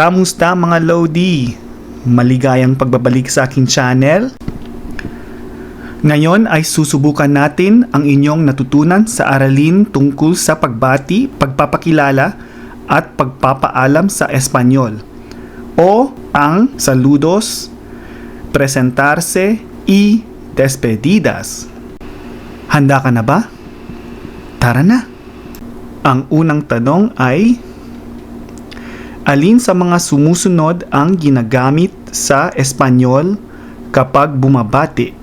Kamusta mga Lodi? Maligayang pagbabalik sa aking channel. Ngayon ay susubukan natin ang inyong natutunan sa aralin tungkol sa pagbati, pagpapakilala at pagpapaalam sa Espanyol o ang saludos, presentarse y despedidas. Handa ka na ba? Tara na! Ang unang tanong ay, alin sa mga sumusunod ang ginagamit sa Espanyol kapag bumabati?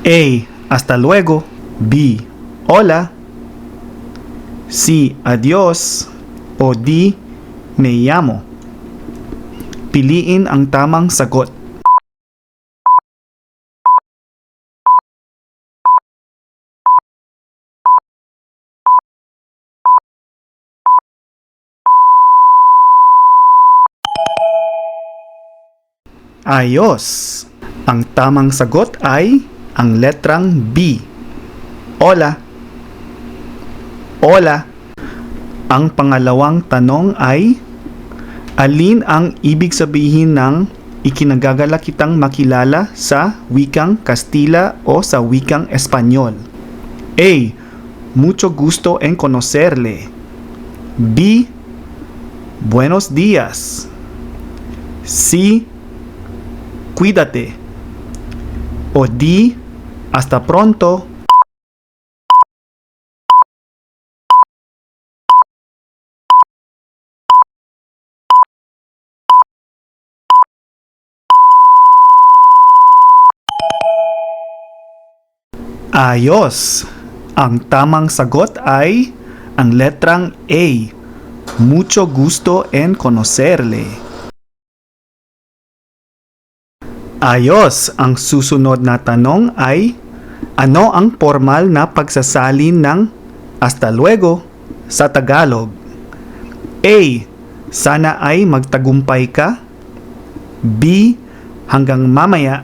A. Hasta luego. B. Hola. C. Adios. O D. Me llamo. Piliin ang tamang sagot. Ayos! Ang tamang sagot ay ang letrang B. Hola. Hola. Ang pangalawang tanong ay, alin ang ibig sabihin ng ikinagagala kitang makilala sa wikang Kastila o sa wikang Espanyol? A. Mucho gusto en conocerle. B. Buenos días. C. Cuídate. O D. Hasta pronto. Ayos! Ang tamang sagot ay ang letrang A. Mucho gusto en conocerle. Ayos! Ang susunod na tanong ay, ano ang formal na pagsasalin ng hasta luego sa Tagalog? A. Sana ay magtagumpay ka. B. Hanggang mamaya.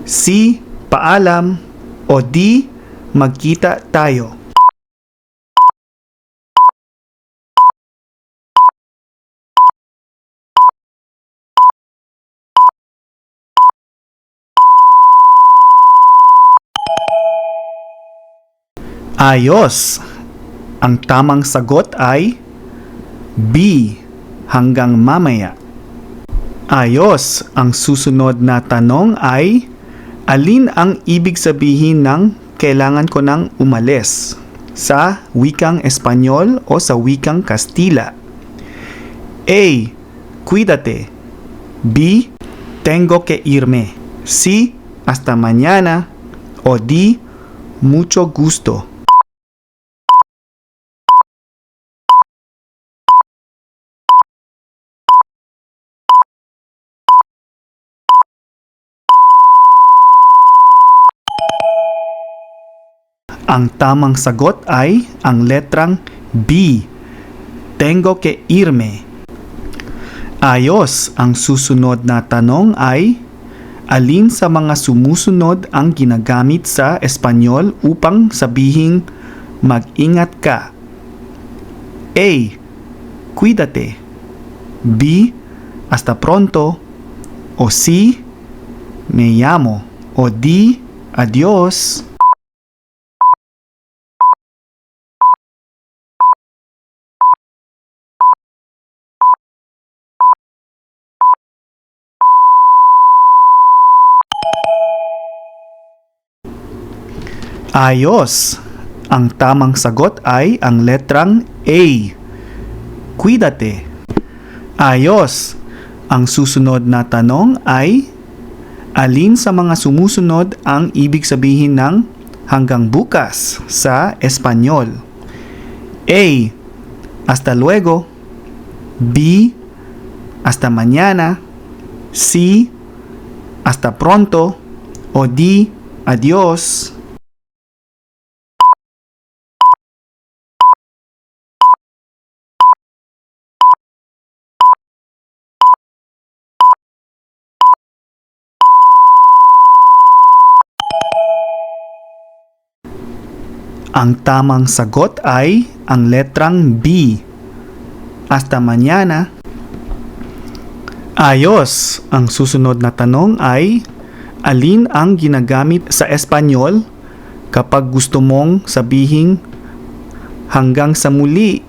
C. Paalam. O D. Magkita tayo. Ayos! Ang tamang sagot ay B. Hanggang mamaya. Ayos! Ang susunod na tanong ay, alin ang ibig sabihin ng kailangan ko nang umalis sa wikang Espanyol o sa wikang Kastila? A. Cuídate. B. Tengo que irme. C. Hasta mañana. O D. Mucho gusto. Ang tamang sagot ay ang letrang B. Tengo que irme. Ayos! Ang susunod na tanong ay, alin sa mga sumusunod ang ginagamit sa Espanyol upang sabihing mag-ingat ka? A. Cuídate. B. Hasta pronto. O C. Me llamo. O D. Adios. Ayos! Ang tamang sagot ay ang letrang A. Cuídate. Ayos! Ang susunod na tanong ay, alin sa mga sumusunod ang ibig sabihin ng hanggang bukas sa Espanyol? A. Hasta luego. B. Hasta mañana. C. Hasta pronto. O D. Adios. Ang tamang sagot ay ang letrang B. Hasta mañana. Ayos! Ang susunod na tanong ay, alin ang ginagamit sa Espanyol kapag gusto mong sabihin hanggang sa muli?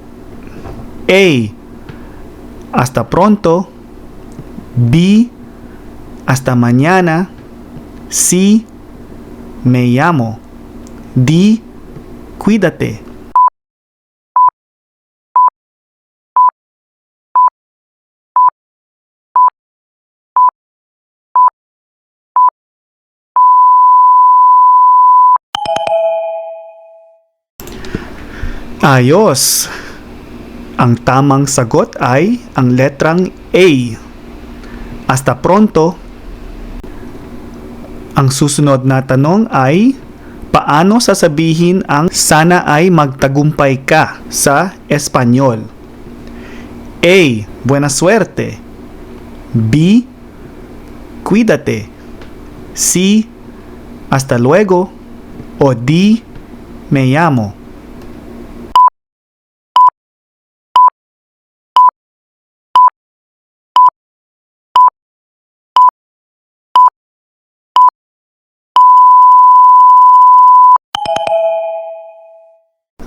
A. Hasta pronto. B. Hasta mañana. C. Me llamo. D. Cuídate. Ayos! Ang tamang sagot ay ang letrang A. Hasta pronto. Ang susunod na tanong ay, paano sasabihin ang sana ay magtagumpay ka sa Espanyol? A. Buena suerte. B. Cuídate. C. Hasta luego. O D. Me llamo.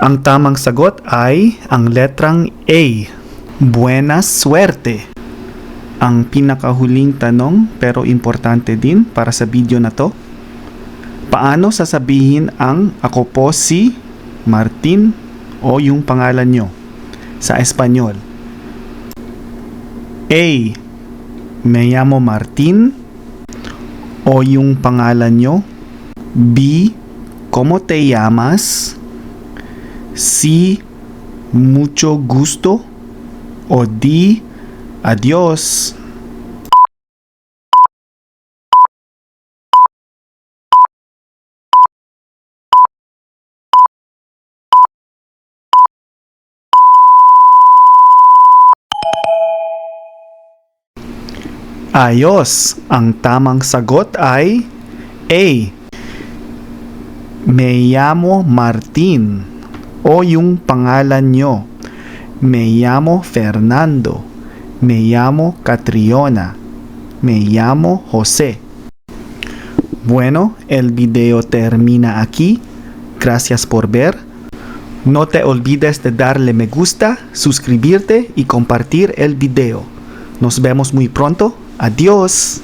Ang tamang sagot ay ang letrang A. Buena suerte. Ang pinakahuling tanong pero importante din para sa video na to. Paano sasabihin ang ako po si Martin o yung pangalan nyo sa Espanyol? A. Me llamo Martin o yung pangalan nyo. B. ¿Cómo te llamas? C. Mucho gusto. O D. Adiós. Ayos! Ang tamang sagot ay A. Me llamo Martin o yung pangalan nyo. Me llamo Fernando. Me llamo Catriona. Me llamo José. Bueno, el video termina aquí. Gracias por ver. No te olvides de darle me gusta, suscribirte y compartir el video. Nos vemos muy pronto. Adiós.